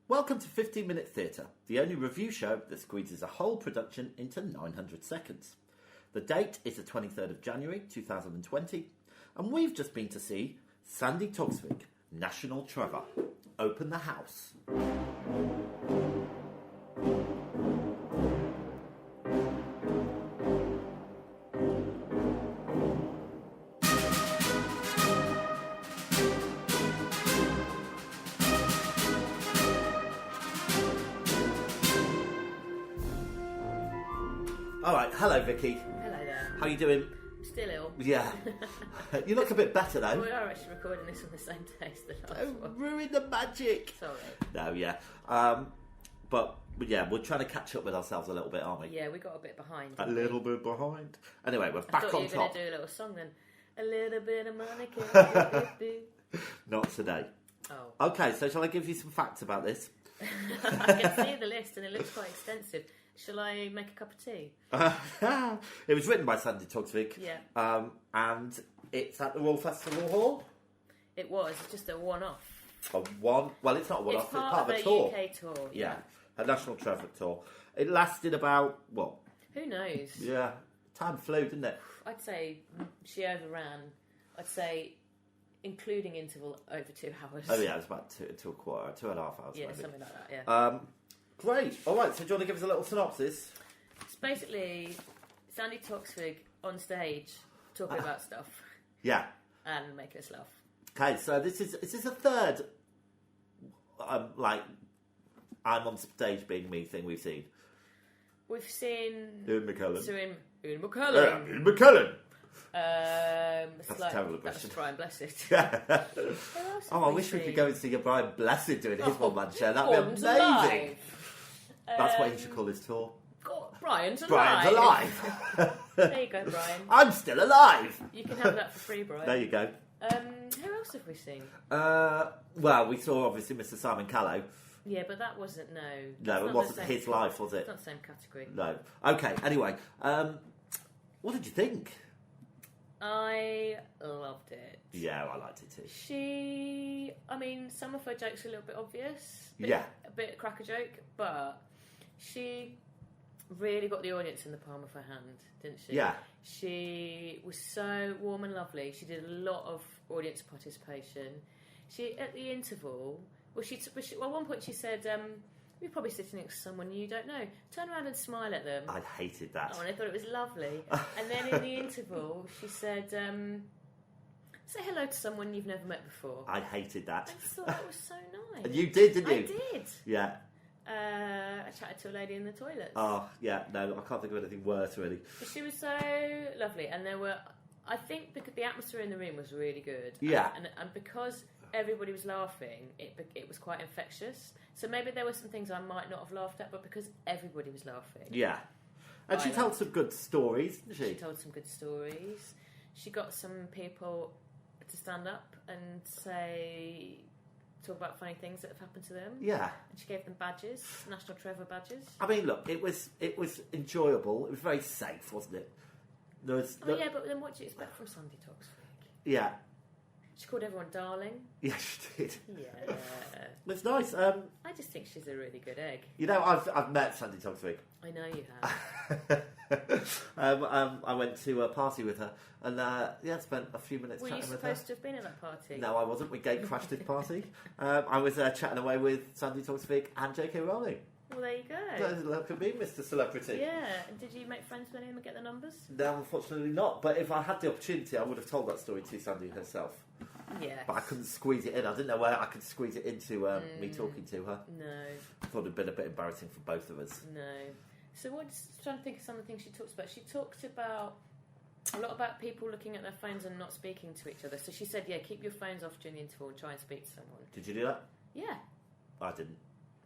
Welcome to 15 Minute Theatre, the only review show that squeezes a whole production into 900 seconds. The date is the 23rd of January 2020, and we've just been to see Sandy Toksvig, National Trevor. Open the house. All right, hello Vicky. Hello there. How are you doing? Still ill. Yeah. You look a bit better though. We are actually recording this on the same day as the last Don't one. ruin the magic. Sorry. No, yeah. But yeah, we're trying to catch up with ourselves a little bit, aren't we? Yeah, we got a bit behind. A little bit behind. Anyway, we're I back thought on you were top. going to do a little song then. A little bit of Monica. Not today. Oh. Okay, so shall I give you some facts about this? I can see the list and it looks quite extensive. Shall I make a cup of tea? It was written by Sandy Toksvig. Yeah. And it's at the Royal Festival Hall. It was. It's just a one-off. Well, it's not a one-off. It's part of a a tour. UK tour. Yeah, a National Trevor tour. It lasted about, Who knows? Yeah, time flew, didn't it? I'd say she overran. I'd say, including interval, over 2 hours. Oh yeah, it was about 2.25 hours. Yeah, maybe. something like that, yeah. Great. All right, so do you want to give us a little synopsis? It's basically Sandy Toksvig on stage talking about stuff Yeah. and making us laugh. Okay, so is this a third, I'm on stage being me thing we've seen? We've seen Ian McKellen. Ian McKellen. Ian McKellen. That's a terrible That's question. Brian Blessed. Yeah. Who else have I we wish we seen? could go and see a Brian Blessed doing his one-man show. That'd Bond's be amazing. alive. That's what he should call his tour. God, Brian's alive. Brian's alive. There you go, Brian. I'm still alive. You can have that for free, Brian. There you go. Who else have we seen? Well, we saw obviously Mr. Simon Callow. Yeah, but that wasn't No, that's it not wasn't the same his life, was it? It's not the same category. No. Okay. Anyway, what did you think? I loved it. Yeah, I liked it too. Some of her jokes are a little bit obvious. Yeah. A bit cracker joke, but she really got the audience in the palm of her hand, didn't she? Yeah. She was so warm and lovely. She did a lot of audience participation. She, at the interval, at one point she said, you're probably sitting next to someone you don't know. Turn around and smile at them. I hated that. Oh, and I thought it was lovely. And then in the interval, she said, say hello to someone you've never met before. I hated that. I thought that was so nice. And you did, didn't you? I did. Yeah. I chatted to a lady in the toilets. Oh, yeah. No, I can't think of anything worse, really. But she was so lovely. And I think because the atmosphere in the room was really good. Yeah. And because everybody was laughing, it was quite infectious. So maybe there were some things I might not have laughed at, but because everybody was laughing. Yeah. And she told some good stories, didn't she? She told some good stories. She got some people to stand up and talk about funny things that have happened to them. Yeah. And she gave them badges, National Trevor badges. I mean, look, it was enjoyable. It was very safe, wasn't it? Yeah, but then what do you expect from Sandy Toksvig? Yeah. She called everyone darling. Yeah, she did. Yeah. It's nice. I just think she's a really good egg. You know, I've met Sandy Toksvig. I know you have. I went to a party with her, and spent a few minutes Were you chatting with her. supposed to have been at that party? No, I wasn't. We gate crashed this party. I was chatting away with Sandy Toksvig and J.K. Rowling. Well, there you go. Look at me, Mr. Celebrity. Yeah. And did you make friends with anyone and get the numbers? No, unfortunately not. But if I had the opportunity, I would have told that story to Sandy herself. Yeah. But I couldn't squeeze it in. I didn't know where I could squeeze it into me talking to her. No. I thought it'd been a bit embarrassing for both of us. No. So trying to think of some of the things she talks about. She talked about a lot about people looking at their phones and not speaking to each other. So she said, yeah, keep your phones off during the interval and try and speak to someone. Did you do that? Yeah. I didn't.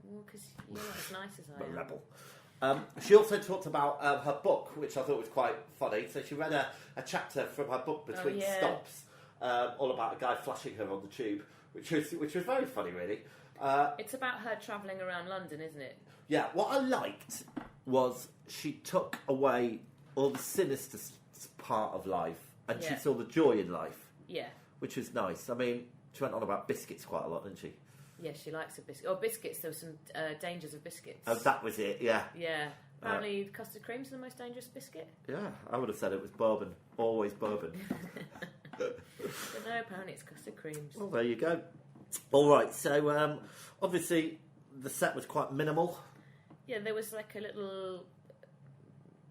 Well, because you're not as nice as I I'm a am. rebel. She also talked about her book, which I thought was quite funny. So she read a chapter from her book Between Stops, all about a guy flashing her on the tube, which was very funny, really. It's about her travelling around London, isn't it? Yeah, what I liked was she took away all the sinister part of life, and she saw the joy in life. Yeah. Which was nice. I mean, she went on about biscuits quite a lot, didn't she? Yeah, she likes a biscuit. Oh, biscuits. There were some dangers of biscuits. Oh, that was it. Yeah. Yeah. Apparently, custard cream's the most dangerous biscuit. Yeah, I would have said it was bourbon. Always bourbon. But no, apparently it's custard creams. Well, there you go. All right. So obviously the set was quite minimal. Yeah, there was like a little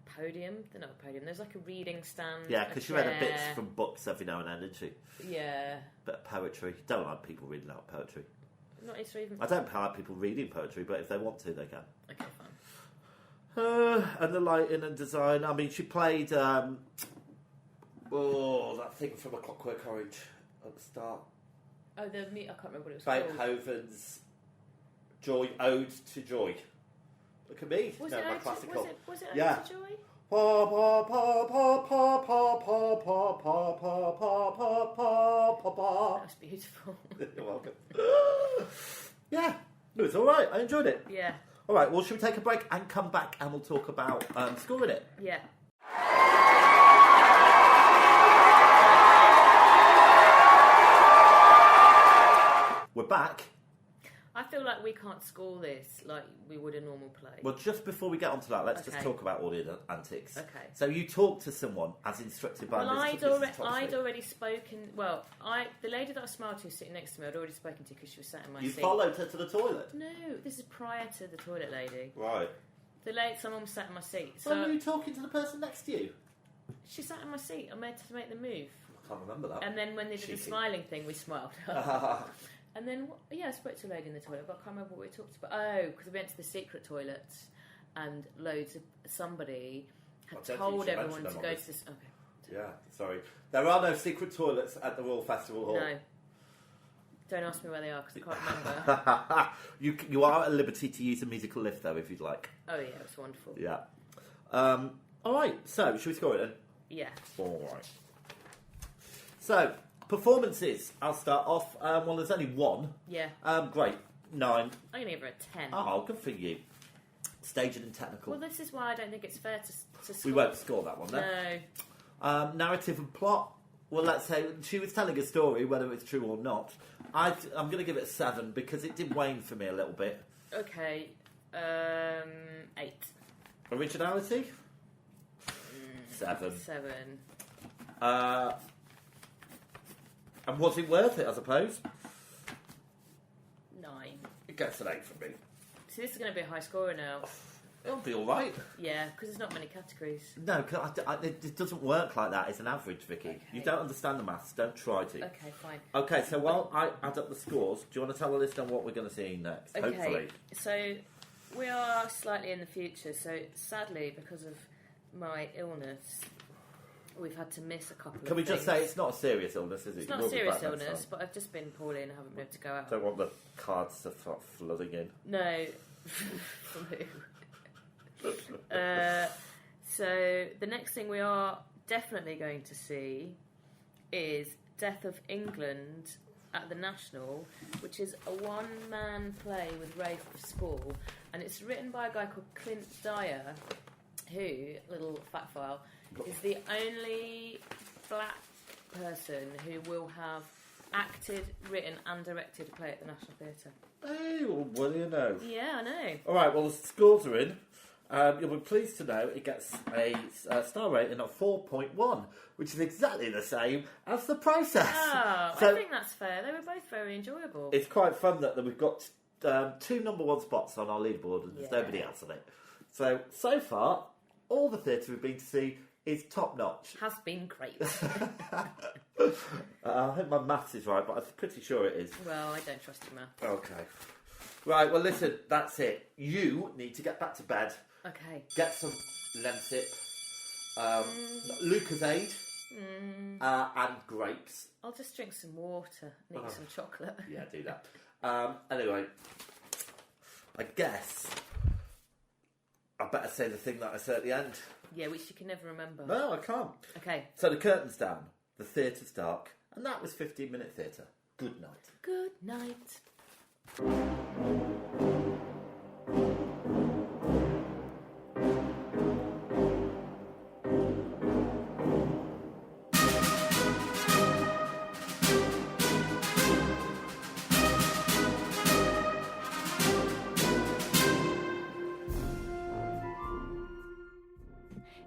podium. Not a podium. There's like a reading stand. Yeah, because she read a bits from books every now and then, didn't she? Yeah. Bit of poetry. Don't like people reading out poetry. Not it's even. I don't like people reading poetry, but if they want to, they can. Okay, fine. And the lighting and design. I mean, she played that thing from A Clockwork Orange at the start. Oh, I can't remember what it was called. Beethoven's Ode to Joy. Look at me. Was no, it my Ode classical. Was it Ode Yeah. to Joy? Pa pa pa pa pa pa pa pa pa pa pa pa pa pa. That was beautiful. You're welcome. Yeah, it was all right. I enjoyed it. Yeah. All right. Well, should we take a break and come back and we'll talk about scoring it? Yeah. We're back. I feel like we can't score this like we would a normal play. Well, just before we get onto that, let's just talk about audio antics. Okay. So you talked to someone as instructed by I'd Mrs. Thompson. already spoken. Well, the lady that I smiled to sitting next to me, I'd already spoken to because she was sat in my You seat. followed her to the toilet? No, this is prior to the toilet lady. Right. Someone was sat in my seat. So were you talking to the person next to you? she sat in my seat. I made her to make the move. I can't remember that. And then when they did the smiling thing, we smiled. And then, I spoke to a lady in the toilet, but I can't remember what we talked about. Oh, because we went to the secret toilets and somebody had told everyone to go to this. Okay. Yeah, sorry. There are no secret toilets at the Royal Festival Hall. No. Don't ask me where they are because I can't remember. You are at liberty to use a musical lift, though, if you'd like. Oh, yeah, it's wonderful. Yeah. All right, so should we score it then? Yeah. All right. So, performances. I'll start off. Well, there's only one. Yeah. Great. 9. I'm going to give her a 10. Oh, good for you. Staging and technical. Well, this is why I don't think it's fair to score. We won't score that one, then. No. Narrative and plot. Well, let's say she was telling a story, whether it's true or not. I'm going to give it a 7 because it did wane for me a little bit. Okay. 8. Originality? 7. 7. And was it worth it, I suppose? 9. It gets an 8 from me. So this is going to be a high scorer now. It'll be all right. Yeah, because there's not many categories. No, it doesn't work like that. It's an average, Vicky. Okay. You don't understand the maths. Don't try to. Okay, fine. Okay, so while I add up the scores, do you want to tell the listener what we're going to see next? Okay, Hopefully. so we are slightly in the future. So sadly, because of my illness, we've had to miss a couple of Can we just things. say it's not a serious illness, is it? It's not a serious illness, but I've just been poorly and I haven't been able to go out. Don't want the cards to start flooding in. No. From who? So the next thing we are definitely going to see is Death of England at the National, which is a one-man play with Rafe Spall, and it's written by a guy called Clint Dyer, who, little fact file, is the only black person who will have acted, written and directed a play at the National Theatre. Hey, well, what do you know? Yeah, I know. All right, well, the scores are in. You'll be pleased to know it gets a star rating of 4.1, which is exactly the same as The Process. Oh, So I think that's fair. They were both very enjoyable. it's quite fun that we've got 2 number 1 spots on our leaderboard and there's nobody else on it. So far, all the theatre we've been to see is top notch. Has been great. I hope my maths is right, but I'm pretty sure it is. Well, I don't trust your math. Okay. Right, well, listen, that's it. You need to get back to bed, Okay. get some Lemsip, Lucozade, and grapes. I'll just drink some water and eat some chocolate. Yeah, do that. Anyway, I guess I better say the thing that I said at the end. Yeah, which you can never remember. No, I can't. Okay. So the curtain's down, the theatre's dark, and that was 15-minute theatre. Good night. Good night.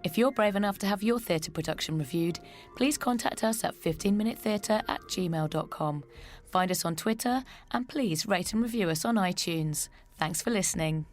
If you're brave enough to have your theatre production reviewed, please contact us at 15minutetheatre@gmail.com. Find us on Twitter and please rate and review us on iTunes. Thanks for listening.